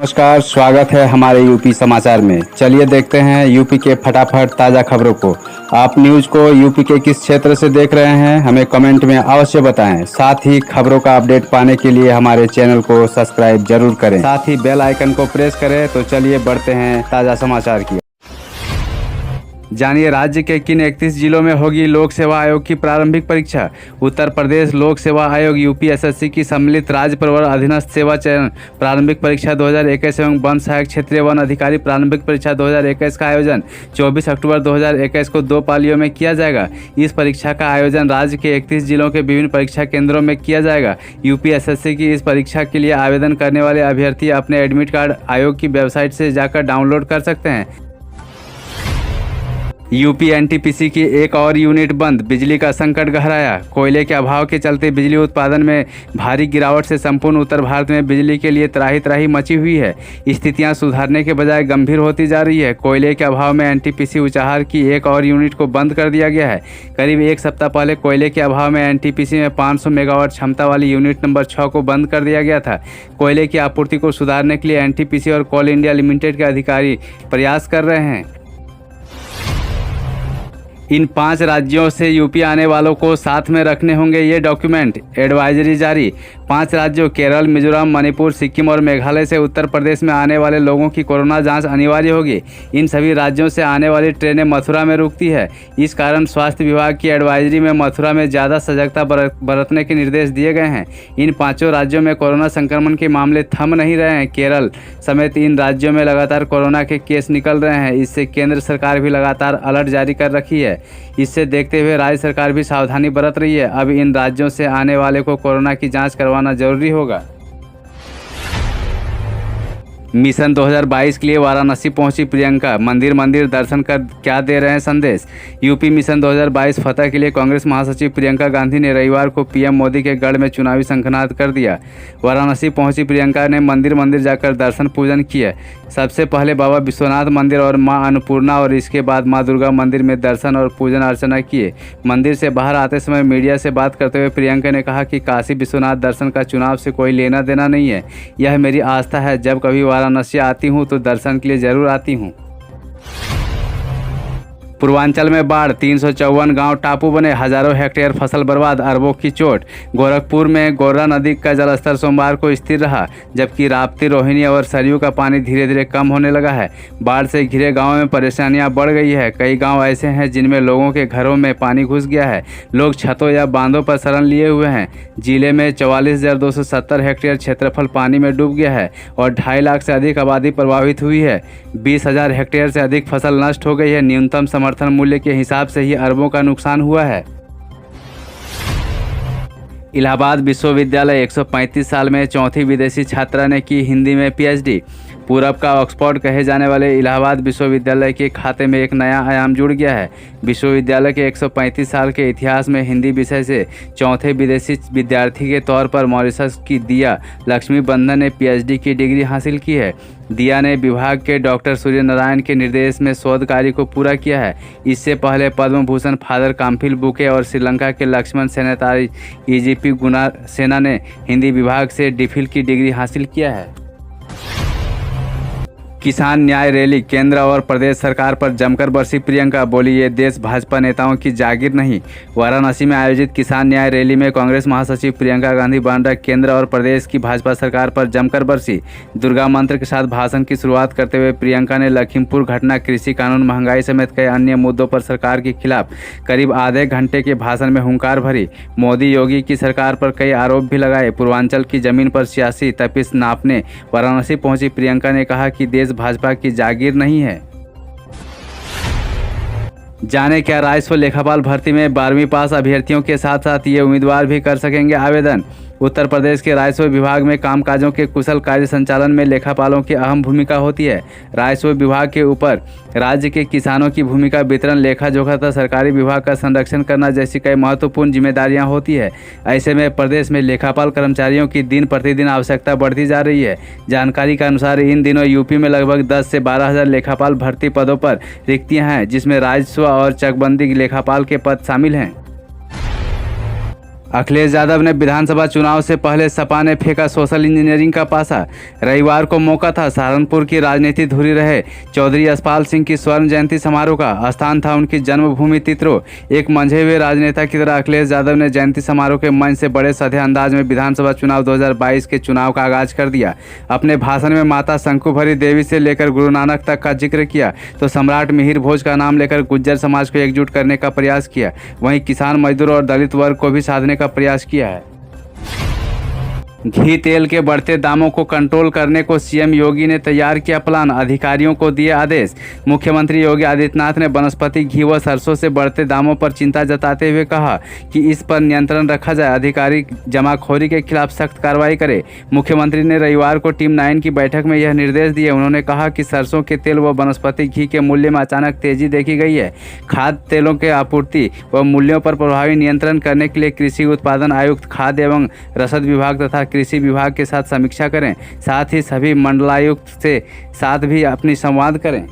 नमस्कार, स्वागत है हमारे यूपी समाचार में। चलिए देखते हैं यूपी के फटाफट ताज़ा खबरों को। आप न्यूज़ को यूपी के किस क्षेत्र से देख रहे हैं, हमें कमेंट में अवश्य बताएं। साथ ही खबरों का अपडेट पाने के लिए हमारे चैनल को सब्सक्राइब जरूर करें, साथ ही बेल आइकन को प्रेस करें। तो चलिए बढ़ते हैं ताज़ा समाचार की। जानिए राज्य के किन 31 जिलों में होगी लोक सेवा आयोग की प्रारंभिक परीक्षा। उत्तर प्रदेश लोक सेवा आयोग यूपीएसएससी की सम्मिलित राज्य प्रवर अधीनस्थ सेवा चयन प्रारंभिक परीक्षा 2021 एवं वन सहायक क्षेत्रीय वन अधिकारी प्रारंभिक परीक्षा 2021 का आयोजन 24 अक्टूबर 2021 को 2 पालियों में किया जाएगा। इस परीक्षा का आयोजन राज्य के 31 जिलों के विभिन्न परीक्षा केंद्रों में किया जाएगा। यूपीएसएससी की इस परीक्षा के लिए आवेदन करने वाले अभ्यर्थी अपने एडमिट कार्ड आयोग की वेबसाइट से जाकर डाउनलोड कर सकते हैं। यूपी एनटीपीसी की एक और यूनिट बंद, बिजली का संकट गहराया। कोयले के अभाव के चलते बिजली उत्पादन में भारी गिरावट से संपूर्ण उत्तर भारत में बिजली के लिए त्राही त्राही मची हुई है। स्थितियां सुधारने के बजाय गंभीर होती जा रही है। कोयले के अभाव में एनटीपीसी उचाहार की एक और यूनिट को बंद कर दिया गया है। करीब एक सप्ताह पहले कोयले के अभाव में एनटीपीसी में 500 मेगावाट क्षमता वाली यूनिट नंबर 6 को बंद कर दिया गया था। कोयले की आपूर्ति को सुधारने के लिए एनटीपीसी और कोल इंडिया लिमिटेड के अधिकारी प्रयास कर रहे हैं। इन 5 राज्यों से यूपी आने वालों को साथ में रखने होंगे ये डॉक्यूमेंट। एडवाइजरी जारी। 5 राज्यों केरल, मिजोरम, मणिपुर, सिक्किम और मेघालय से उत्तर प्रदेश में आने वाले लोगों की कोरोना जांच अनिवार्य होगी। इन सभी राज्यों से आने वाली ट्रेनें मथुरा में रुकती है। इस कारण स्वास्थ्य विभाग की एडवाइजरी में मथुरा में ज़्यादा सजगता बरतने के निर्देश दिए गए हैं। इन 5 राज्यों में कोरोना संक्रमण के मामले थम नहीं रहे हैं। केरल समेत इन राज्यों में लगातार कोरोना के केस निकल रहे हैं। इससे केंद्र सरकार भी लगातार अलर्ट जारी कर रखी है। इससे देखते हुए राज्य सरकार भी सावधानी बरत रही है। अब इन राज्यों से आने वाले को कोरोना की जांच करवाना जरूरी होगा। मिशन 2022 के लिए वाराणसी पहुंची प्रियंका। मंदिर मंदिर दर्शन कर क्या दे रहे हैं संदेश। यूपी मिशन 2022 फतह के लिए कांग्रेस महासचिव प्रियंका गांधी ने रविवार को पीएम मोदी के गढ़ में चुनावी शंखनाद कर दिया। वाराणसी पहुंची प्रियंका ने मंदिर मंदिर जाकर दर्शन पूजन किए। सबसे पहले बाबा विश्वनाथ मंदिर और मां अन्नपूर्णा और इसके बाद मां दुर्गा मंदिर में दर्शन और पूजन अर्चना किए। मंदिर से बाहर आते समय मीडिया से बात करते हुए प्रियंका ने कहा कि काशी विश्वनाथ दर्शन का चुनाव से कोई लेना देना नहीं है। यह मेरी आस्था है। जब कभी वाराणसी आती हूँ तो दर्शन के लिए जरूर आती हूँ। पूर्वांचल में बाढ़, 354 गांव टापू बने, हजारों हेक्टेयर फसल बर्बाद, अरबों की चोट। गोरखपुर में गोर्रा नदी का जलस्तर सोमवार को स्थिर रहा, जबकि राप्ती, रोहिणी और सरयू का पानी धीरे धीरे कम होने लगा है। बाढ़ से घिरे गांवों में परेशानियां बढ़ गई है। कई गांव ऐसे हैं जिनमें लोगों के घरों में पानी घुस गया है। लोग छतों या बांधों पर शरण लिए हुए हैं। जिले में 44,270 हेक्टेयर क्षेत्रफल पानी में डूब गया है और 2.5 लाख से अधिक आबादी प्रभावित हुई है। 20,000 हेक्टेयर से अधिक फसल नष्ट हो गई है। न्यूनतम समर्थन मूल्य के हिसाब से ही अरबों का नुकसान हुआ है। इलाहाबाद विश्वविद्यालय 135 साल में चौथी विदेशी छात्रा ने की हिंदी में पीएचडी। पूरब का ऑक्सफोर्ड कहे जाने वाले इलाहाबाद विश्वविद्यालय के खाते में एक नया आयाम जुड़ गया है। विश्वविद्यालय के 135 साल के इतिहास में हिंदी विषय से चौथे विदेशी विद्यार्थी के तौर पर मॉरिशस की दिया लक्ष्मी बंधन ने पीएचडी की डिग्री हासिल की है। दिया ने विभाग के डॉक्टर सूर्य नारायण के निर्देश में शोध कार्य को पूरा किया है। इससे पहले पद्म भूषण फादर काम्फिल बुके और श्रीलंका के लक्ष्मण सेनेतारी ईजीपी गुना सेना ने हिंदी विभाग से डिफिल की डिग्री हासिल किया है। किसान न्याय रैली, केंद्र और प्रदेश सरकार पर जमकर बरसी प्रियंका, बोली ये देश भाजपा नेताओं की जागीर नहीं। वाराणसी में आयोजित किसान न्याय रैली में कांग्रेस महासचिव प्रियंका गांधी वाड्रा केंद्र और प्रदेश की भाजपा सरकार पर जमकर बरसी। दुर्गा मंत्र के साथ भाषण की शुरुआत करते हुए प्रियंका ने लखीमपुर घटना, कृषि कानून, महंगाई समेत कई अन्य मुद्दों पर सरकार के खिलाफ करीब आधे घंटे के भाषण में हुंकार भरी। मोदी योगी की सरकार पर कई आरोप भी लगाए। पूर्वांचल की जमीन पर सियासी तपिश नापने वाराणसी पहुंची प्रियंका ने कहा कि देश भाजपा की जागीर नहीं है। जाने क्या राजस्व लेखापाल भर्ती में 12वीं पास अभ्यर्थियों के साथ साथ ये उम्मीदवार भी कर सकेंगे आवेदन। उत्तर प्रदेश के राजस्व विभाग में कामकाजों के कुशल कार्य संचालन में लेखापालों की अहम भूमिका होती है। राजस्व विभाग के ऊपर राज्य के किसानों की भूमिका, वितरण, लेखा जोखा तथा सरकारी विभाग का संरक्षण करना जैसी कई महत्वपूर्ण जिम्मेदारियां होती है। ऐसे में प्रदेश में लेखापाल कर्मचारियों की दिन प्रतिदिन आवश्यकता बढ़ती जा रही है। जानकारी के अनुसार इन दिनों यूपी में लगभग 10 से 12 हज़ार लेखापाल भर्ती पदों पर रिक्तियाँ हैं, जिसमें राजस्व और चकबंदी लेखापाल के पद शामिल हैं। अखिलेश यादव ने विधानसभा चुनाव से पहले सपा ने फेंका सोशल इंजीनियरिंग का पासा। रविवार को मौका था, सहारनपुर की राजनीति धुरी रहे। चौधरी यशपाल सिंह की स्वर्ण जयंती समारोह का स्थान था उनकी जन्मभूमि तित्रो। एक मंझे हुए राजनेता की तरह अखिलेश यादव ने जयंती समारोह के मंच से बड़े सधे अंदाज में विधानसभा चुनाव 2022 के चुनाव का आगाज कर दिया। अपने भाषण में माता शंकुभरी देवी से लेकर गुरु नानक तक का जिक्र किया तो सम्राट मिहिर भोज का नाम लेकर गुज्जर समाज को एकजुट करने का प्रयास किया। वहीं किसान, मजदूर और दलित वर्ग को भी साधने का प्रयास किया है। घी तेल के बढ़ते दामों को कंट्रोल करने को सीएम योगी ने तैयार किया प्लान, अधिकारियों को दिए आदेश। मुख्यमंत्री योगी आदित्यनाथ ने वनस्पति घी व सरसों से बढ़ते दामों पर चिंता जताते हुए कहा कि इस पर नियंत्रण रखा जाए, अधिकारी जमाखोरी के खिलाफ सख्त कार्रवाई करें। मुख्यमंत्री ने रविवार को टीम 9 की बैठक में यह निर्देश दिए। उन्होंने कहा कि सरसों के तेल व वनस्पति घी के मूल्य में अचानक तेजी देखी गई है। खाद्य तेलों के आपूर्ति व मूल्यों पर प्रभावी नियंत्रण करने के लिए कृषि उत्पादन आयुक्त, खाद्य एवं रसद विभाग तथा कृषि विभाग के साथ समीक्षा करें। साथ ही सभी मंडलायुक्त से साथ भी अपनी संवाद करें।